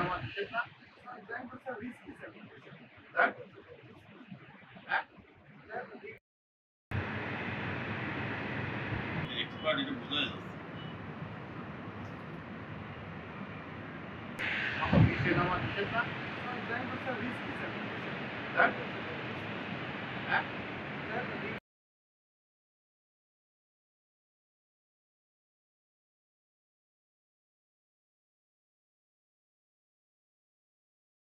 নামা দিচ্ছেন না? ব্যাংক হচ্ছে রিস্কি সেক্টর। এক্সপার্ট এটা বোঝা যাচ্ছে। আমার বিশ্বে নামা দিচ্ছেন না? ব্যাংক হচ্ছে রিস্কি সেক্টর।